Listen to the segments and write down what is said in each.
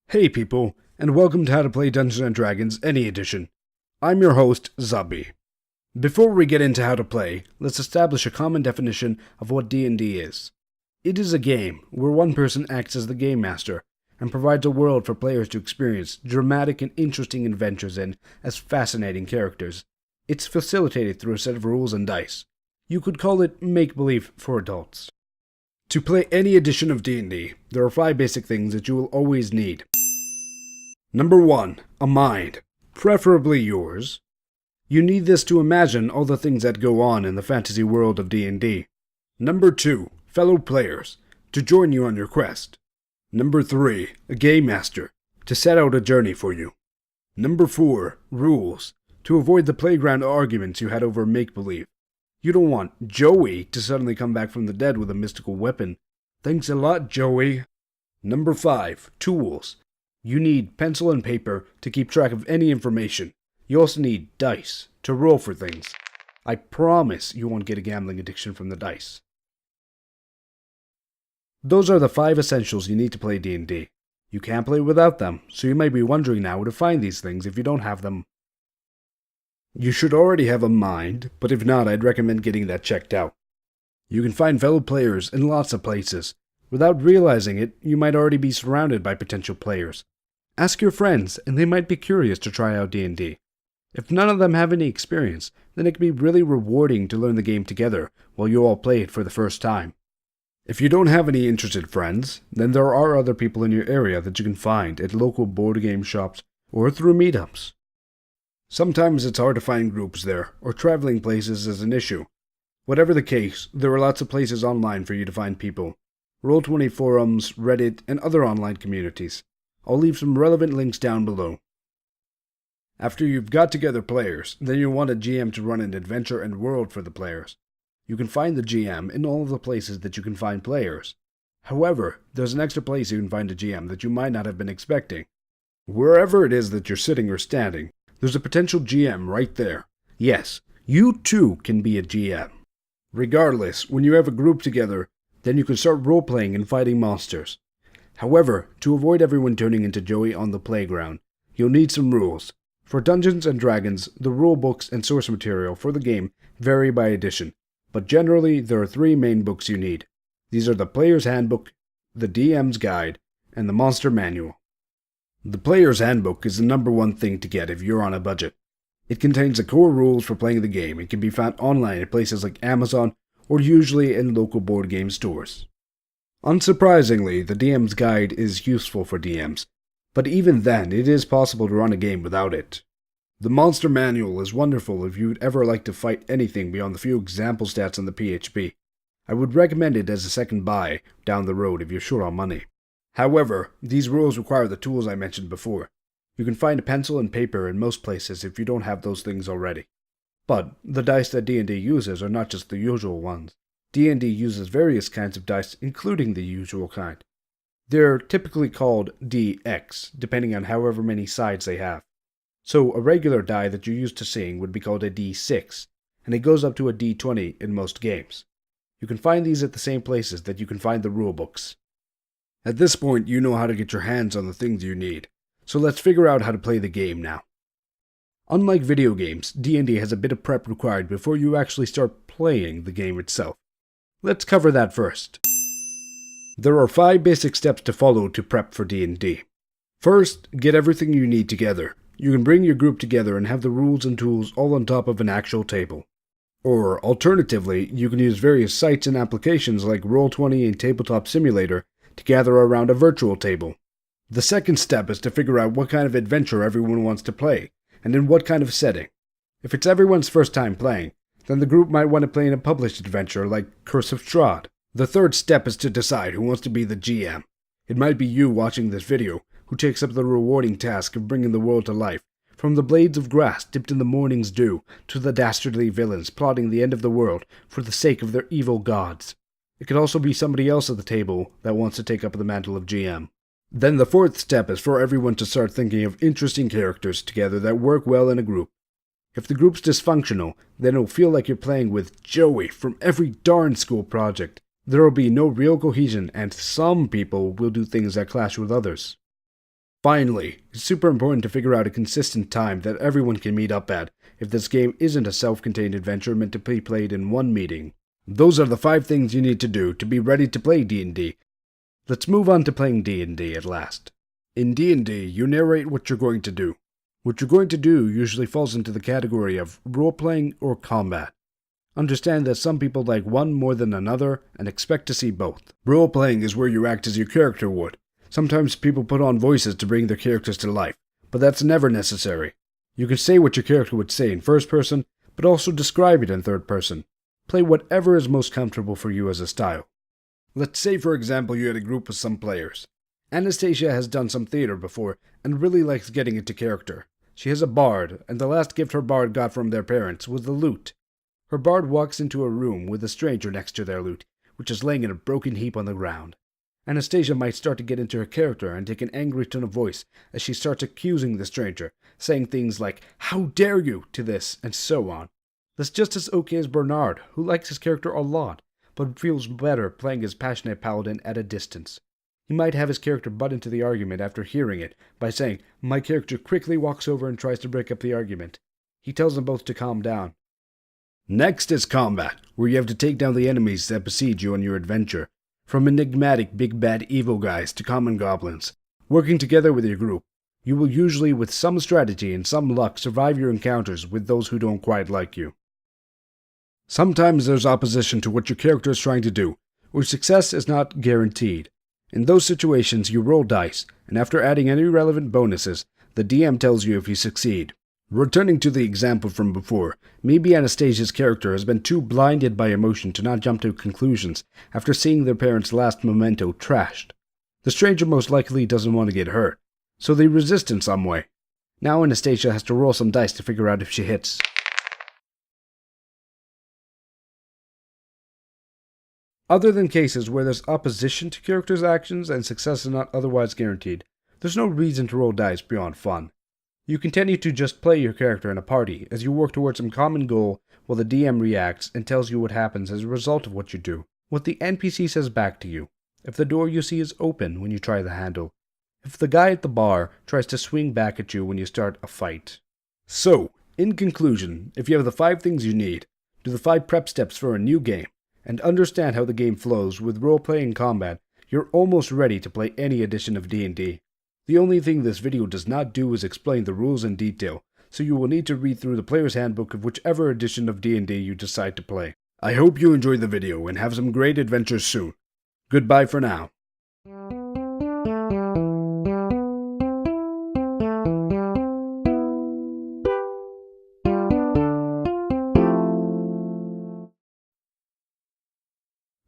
Hey people, and welcome to How to Play Dungeons & Dragons Any Edition. I'm your host, Zabi. Before we get into how to play, let's establish a common definition of what D&D is. It is a game where one person acts as the game master and provides a world for players to experience dramatic and interesting adventures in as fascinating characters. It's facilitated through a set of rules and dice. You could call it make-believe for adults. To play any edition of D&D, there are 5 basic things that you will always need. Number 1. A mind, preferably yours. You need this to imagine all the things that go on in the fantasy world of D&D. Number 2. Fellow players, to join you on your quest. Number 3. A game master, to set out a journey for you. Number 4. Rules, to avoid the playground arguments you had over make-believe. You don't want Joey to suddenly come back from the dead with a mystical weapon. Thanks a lot, Joey. Number 5. Tools. You need pencil and paper to keep track of any information. You also need dice to roll for things. I promise you won't get a gambling addiction from the dice. Those are the 5 essentials you need to play D&D. You can't play without them, so you might be wondering now where to find these things if you don't have them. You should already have a mind, but if not, I'd recommend getting that checked out. You can find fellow players in lots of places. Without realizing it, you might already be surrounded by potential players. Ask your friends, and they might be curious to try out D&D. If none of them have any experience, then it can be really rewarding to learn the game together while you all play it for the first time. If you don't have any interested friends, then there are other people in your area that you can find at local board game shops or through meetups. Sometimes it's hard to find groups there, or traveling places is an issue. Whatever the case, there are lots of places online for you to find people. Roll20 forums, Reddit, and other online communities. I'll leave some relevant links down below. After you've got together players, then you'll want a GM to run an adventure and world for the players. You can find the GM in all of the places that you can find players. However, there's an extra place you can find a GM that you might not have been expecting. Wherever it is that you're sitting or standing, there's a potential GM right there. Yes, you too can be a GM. Regardless, when you have a group together, then you can start role-playing and fighting monsters. However, to avoid everyone turning into Joey on the playground, you'll need some rules. For Dungeons & Dragons, the rulebooks and source material for the game vary by edition, but generally there are 3 main books you need. These are the Player's Handbook, the DM's Guide, and the Monster Manual. The Player's Handbook is the number 1 thing to get if you're on a budget. It contains the core rules for playing the game and can be found online at places like Amazon or usually in local board game stores. Unsurprisingly, the DM's Guide is useful for DMs, but even then, it is possible to run a game without it. The Monster Manual is wonderful if you'd ever like to fight anything beyond the few example stats on the PHP. I would recommend it as a second buy down the road if you're short on money. However, these rules require the tools I mentioned before. You can find a pencil and paper in most places if you don't have those things already. But the dice that D&D uses are not just the usual ones. D&D uses various kinds of dice, including the usual kind. They're typically called DX, depending on however many sides they have. So a regular die that you're used to seeing would be called a D6, and it goes up to a D20 in most games. You can find these at the same places that you can find the rulebooks. At this point, you know how to get your hands on the things you need, so let's figure out how to play the game now. Unlike video games, D&D has a bit of prep required before you actually start playing the game itself. Let's cover that first. There are 5 basic steps to follow to prep for D&D. First, get everything you need together. You can bring your group together and have the rules and tools all on top of an actual table. Or, alternatively, you can use various sites and applications like Roll20 and Tabletop Simulator to gather around a virtual table. The second step is to figure out what kind of adventure everyone wants to play, and in what kind of setting. If it's everyone's first time playing, then the group might want to play in a published adventure like Curse of Strahd. The third step is to decide who wants to be the GM. It might be you watching this video who takes up the rewarding task of bringing the world to life, from the blades of grass dipped in the morning's dew to the dastardly villains plotting the end of the world for the sake of their evil gods. It could also be somebody else at the table that wants to take up the mantle of GM. Then the fourth step is for everyone to start thinking of interesting characters together that work well in a group. If the group's dysfunctional, then it'll feel like you're playing with Joey from every darn school project. There will be no real cohesion, and some people will do things that clash with others. Finally, it's super important to figure out a consistent time that everyone can meet up at if this game isn't a self-contained adventure meant to be played in one meeting. Those are the 5 things you need to do to be ready to play D&D. Let's move on to playing D&D at last. In D&D, you narrate what you're going to do. What you're going to do usually falls into the category of role-playing or combat. Understand that some people like one more than another and expect to see both. Role-playing is where you act as your character would. Sometimes people put on voices to bring their characters to life, but that's never necessary. You can say what your character would say in first person, but also describe it in third person. Play whatever is most comfortable for you as a style. Let's say, for example, you had a group of some players. Anastasia has done some theater before and really likes getting into character. She has a bard, and the last gift her bard got from their parents was the lute. Her bard walks into a room with a stranger next to their lute, which is laying in a broken heap on the ground. Anastasia might start to get into her character and take an angry tone of voice as she starts accusing the stranger, saying things like, "How dare you?" to this, and so on. That's just as okay as Bernard, who likes his character a lot, but feels better playing his passionate paladin at a distance. He might have his character butt into the argument after hearing it by saying, "My character quickly walks over and tries to break up the argument." He tells them both to calm down. Next is combat, where you have to take down the enemies that besiege you on your adventure. From enigmatic big bad evil guys to common goblins. Working together with your group, you will usually with some strategy and some luck survive your encounters with those who don't quite like you. Sometimes there's opposition to what your character is trying to do, or success is not guaranteed. In those situations you roll dice, and after adding any relevant bonuses, the DM tells you if you succeed. Returning to the example from before, maybe Anastasia's character has been too blinded by emotion to not jump to conclusions after seeing their parents' last memento trashed. The stranger most likely doesn't want to get hurt, so they resist in some way. Now Anastasia has to roll some dice to figure out if she hits. Other than cases where there's opposition to characters' actions and success is not otherwise guaranteed, there's no reason to roll dice beyond fun. You continue to just play your character in a party as you work towards some common goal while the DM reacts and tells you what happens as a result of what you do. What the NPC says back to you. If the door you see is open when you try the handle. If the guy at the bar tries to swing back at you when you start a fight. So, in conclusion, if you have the 5 things you need, do the 5 prep steps for a new game, and understand how the game flows with role-playing combat, you're almost ready to play any edition of D&D. The only thing this video does not do is explain the rules in detail, so you will need to read through the player's handbook of whichever edition of D&D you decide to play. I hope you enjoyed the video and have some great adventures soon. Goodbye for now.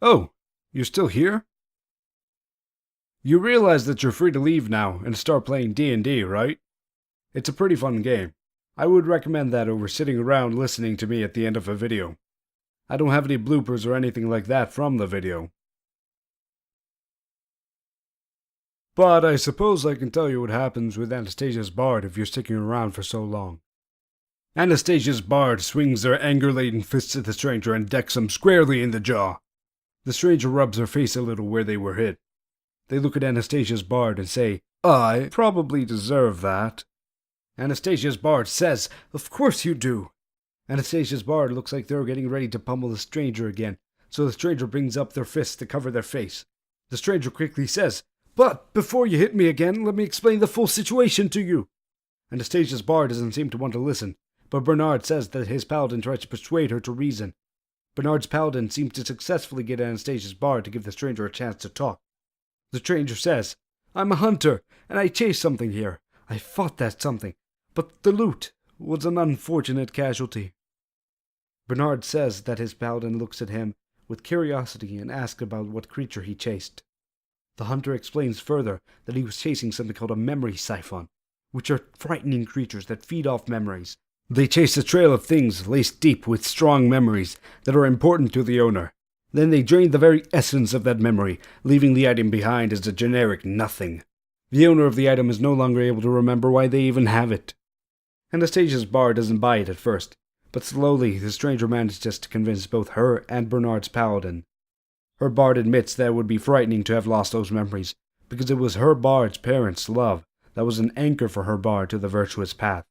Oh, you're still here? You realize that you're free to leave now and start playing D&D, right? It's a pretty fun game. I would recommend that over sitting around listening to me at the end of a video. I don't have any bloopers or anything like that from the video. But I suppose I can tell you what happens with Anastasia's bard if you're sticking around for so long. Anastasia's bard swings their anger-laden fists at the stranger and decks him squarely in the jaw. The stranger rubs her face a little where they were hit. They look at Anastasia's bard and say, "I probably deserve that." Anastasia's bard says, "Of course you do." Anastasia's bard looks like they're getting ready to pummel the stranger again, so the stranger brings up their fists to cover their face. The stranger quickly says, "But before you hit me again, let me explain the full situation to you." Anastasia's bard doesn't seem to want to listen, but Bernard says that his paladin tries to persuade her to reason. Bernard's paladin seems to successfully get Anastasia's bard to give the stranger a chance to talk. The stranger says, "I'm a hunter, and I chased something here. I fought that something, but the loot was an unfortunate casualty." Bernard says that his paladin looks at him with curiosity and asks about what creature he chased. The hunter explains further that he was chasing something called a memory siphon, which are frightening creatures that feed off memories. They chase a trail of things laced deep with strong memories that are important to the owner. Then they drain the very essence of that memory, leaving the item behind as a generic nothing. The owner of the item is no longer able to remember why they even have it. Anastasia's bard doesn't buy it at first, but slowly the stranger manages to convince both her and Bernard's paladin. Her bard admits that it would be frightening to have lost those memories, because it was her bard's parents' love that was an anchor for her bard to the virtuous path.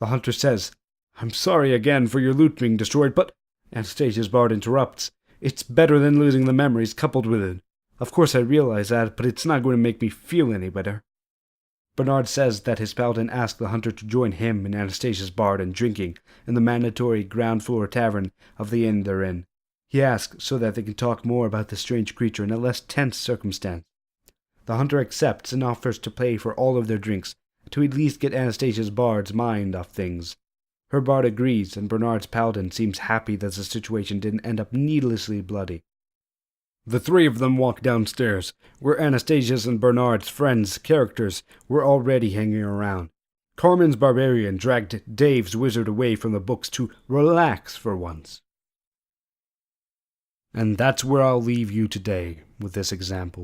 The hunter says, "I'm sorry again for your loot being destroyed, but," Anastasia's bard interrupts, "it's better than losing the memories coupled with it. Of course I realize that, but it's not going to make me feel any better." Bernard says that his paladin asked the hunter to join him and Anastasia's bard in drinking in the mandatory ground-floor tavern of the inn they're in. He asks so that they can talk more about the strange creature in a less tense circumstance. The hunter accepts and offers to pay for all of their drinks, to at least get Anastasia's bard's mind off things. Her bard agrees, and Bernard's paladin seems happy that the situation didn't end up needlessly bloody. The three of them walk downstairs, where Anastasia's and Bernard's friends' characters were already hanging around. Carmen's barbarian dragged Dave's wizard away from the books to relax for once. And that's where I'll leave you today with this example.